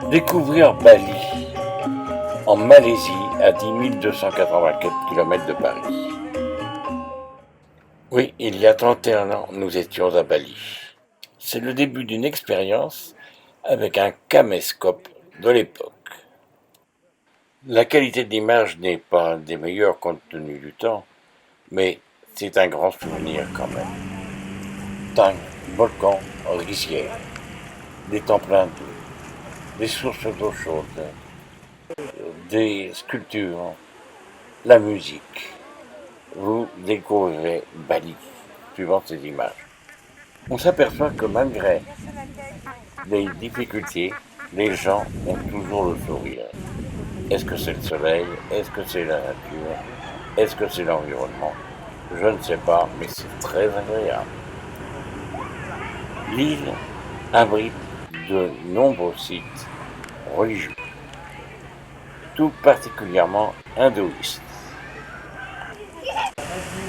Découvrir Bali, en Malaisie, à 10 284 km de Paris. Oui, il y a 31 ans, nous étions à Bali. C'est le début d'une expérience avec un caméscope de l'époque. La qualité de l'image n'est pas des meilleures compte tenu du temps, mais c'est un grand souvenir quand même. Tang, volcans, rizières, des temps pleins d'eau, des sources d'eau chaude, des sculptures, la musique. Vous découvrirez Bali, suivant ces images. On s'aperçoit que malgré les difficultés, les gens ont toujours le sourire. Est-ce que c'est le soleil? Est-ce que c'est la nature? Est-ce que c'est l'environnement? Je ne sais pas, mais c'est très agréable. L'île abrite de nombreux sites religieux, tout particulièrement hindouistes.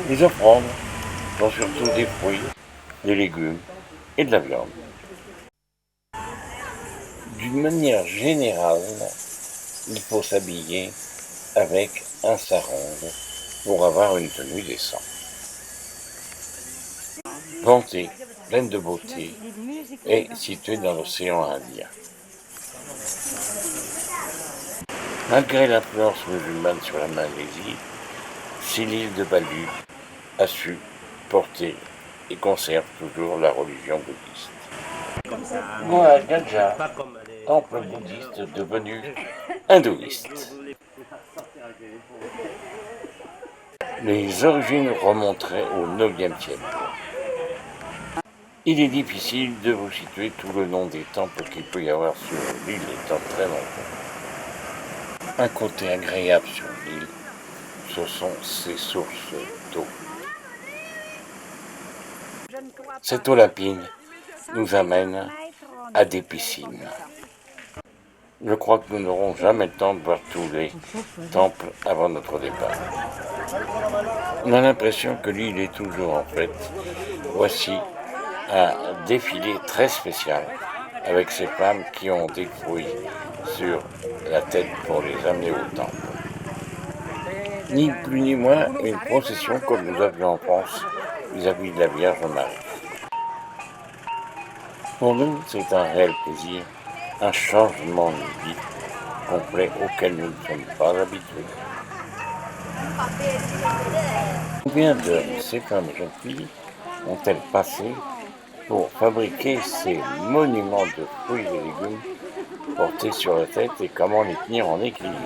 Les offrandes sont surtout des fruits, des légumes et de la viande. D'une manière générale, il faut s'habiller avec un sarong pour avoir une tenue décente. Vanté, pleine de beauté, est située dans l'océan Indien. Malgré l'influence musulmane sur la Malaisie, si l'île de Bali a su porter et conserve toujours la religion bouddhiste. Moi, Gaja, temple bouddhiste devenu hindouiste. Les origines remonteraient au IXe siècle. Il est difficile de vous situer tout le nom des temples qu'il peut y avoir sur l'île étant très nombreux. Un côté agréable sur l'île, ce sont ses sources d'eau. Cette eau lapine nous amène à des piscines. Je crois que nous n'aurons jamais le temps de voir tous les temples avant notre départ. On a l'impression que l'île est toujours en fête. Voici un défilé très spécial avec ces femmes qui ont des fruits sur la tête pour les amener au temple. Ni plus ni moins une procession comme nous avions en France vis-à-vis de la Vierge Marie. Pour nous, c'est un réel plaisir, un changement de vie complet auquel nous ne sommes pas habitués. Combien de ces femmes jeunes filles ont-elles passé pour fabriquer ces monuments de fruits et légumes portés sur la tête et comment les tenir en équilibre?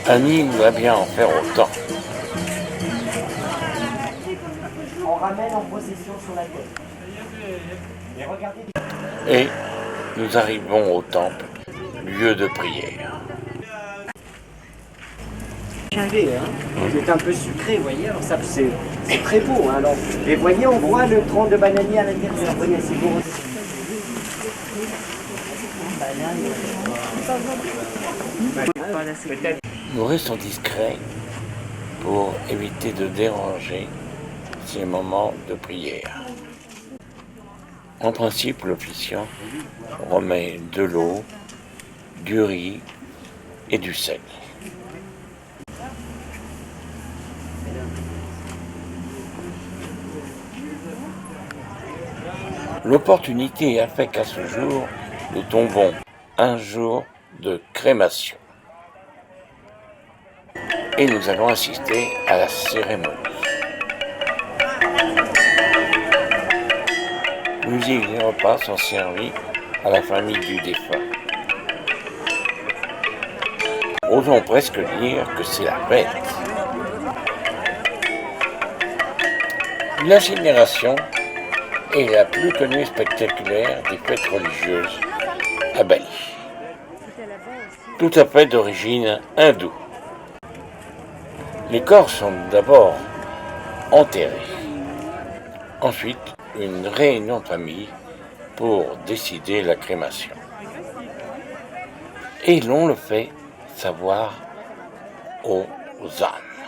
Annie va bien en faire autant. On ramène en possession sur la tête. Et nous arrivons au temple, lieu de prière. C'est un peu sucré, vous voyez, alors ça c'est très beau. Hein, alors, et voyez, on voit le tronc de bananier à l'intérieur. Voyez, c'est beau. Nous restons discrets pour éviter de déranger ces moments de prière. En principe, l'officiant remet de l'eau, du riz et du sel. L'opportunité a fait qu'à ce jour, nous tombons un jour de crémation. et nous allons assister à la cérémonie. Musique et repas sont servis à la famille du défunt. Osons presque dire que c'est la fête. L'incinération est la plus connue et spectaculaire des fêtes religieuses à Bali. Tout à fait d'origine hindoue. Les corps sont d'abord enterrés. Ensuite, une réunion de famille pour décider la crémation. Et l'on le fait savoir aux âmes.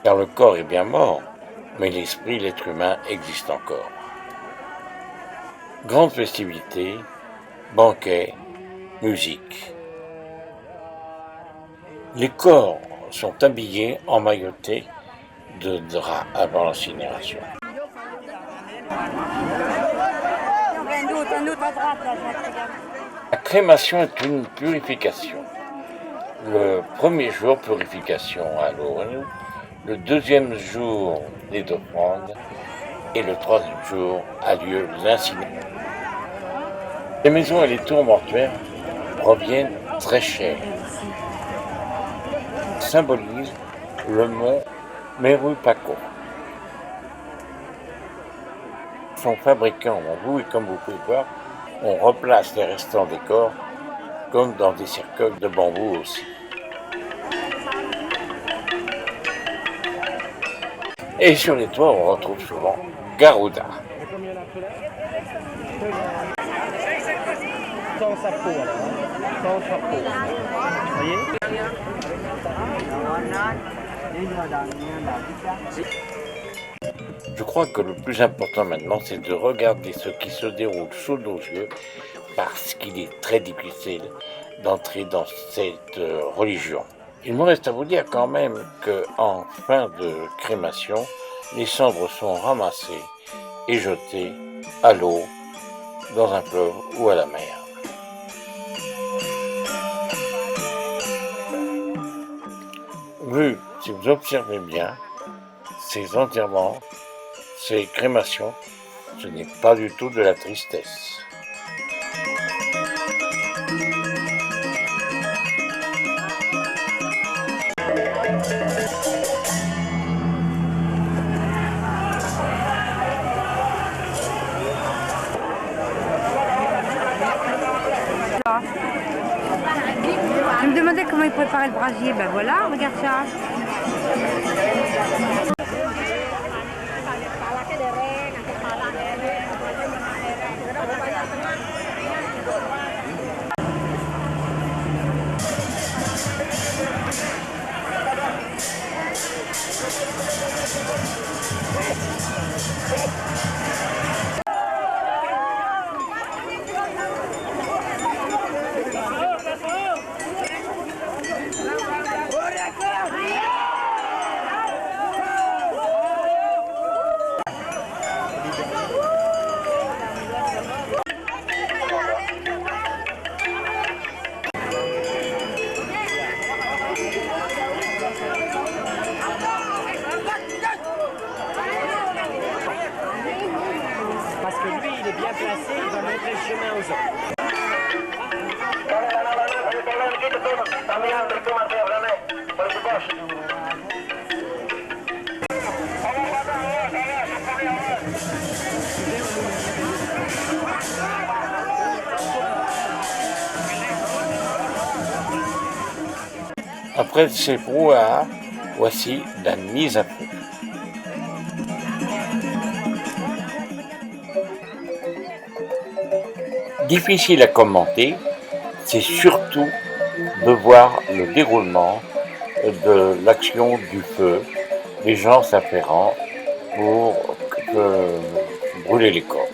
Car le corps est bien mort, mais l'esprit, l'être humain, existe encore. Grandes festivités, banquets, musique. Les corps sont habillés, emmaillotés de draps avant l'incinération. La crémation est une purification. Le premier jour, purification à l'eau, le deuxième jour, les offrandes, et le troisième jour a lieu l'incinération. Les maisons et les tours mortuaires reviennent très chers. Symbolise le mont Meru Paco. Sont fabriqués en bambou et comme vous pouvez voir, on replace les restants des corps comme dans des cercueils de bambou aussi. Et sur les toits, on retrouve souvent Garuda. Sans chapeau alors, sans chapeau. Vous voyez ? Je crois que le plus important maintenant, c'est de regarder ce qui se déroule sous nos yeux, parce qu'il est très difficile d'entrer dans cette religion. Il me reste à vous dire quand même qu'en fin de crémation, les cendres sont ramassées et jetées à l'eau, dans un fleuve ou à la mer. Vu, si vous observez bien, ces enterrements, ces crémations, ce n'est pas du tout de la tristesse. Je me demandais comment ils préparaient le brasier. Ben voilà, regarde ça. Parce que lui, il est bien placé, il va montrer le chemin aux autres. Après ces brouhahas, voici la mise à feu. Difficile à commenter, c'est surtout de voir le déroulement de l'action du feu, les gens s'afférant pour brûler les corps.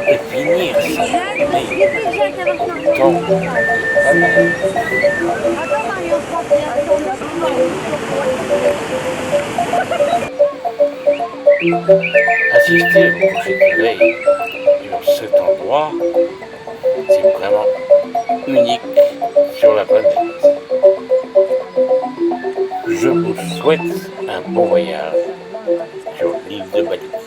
Et finir ça, mais tant de bananes. Assister au coucher de soleil sur cet endroit, c'est vraiment unique sur la planète. Je vous souhaite un bon voyage sur l'île de Bali.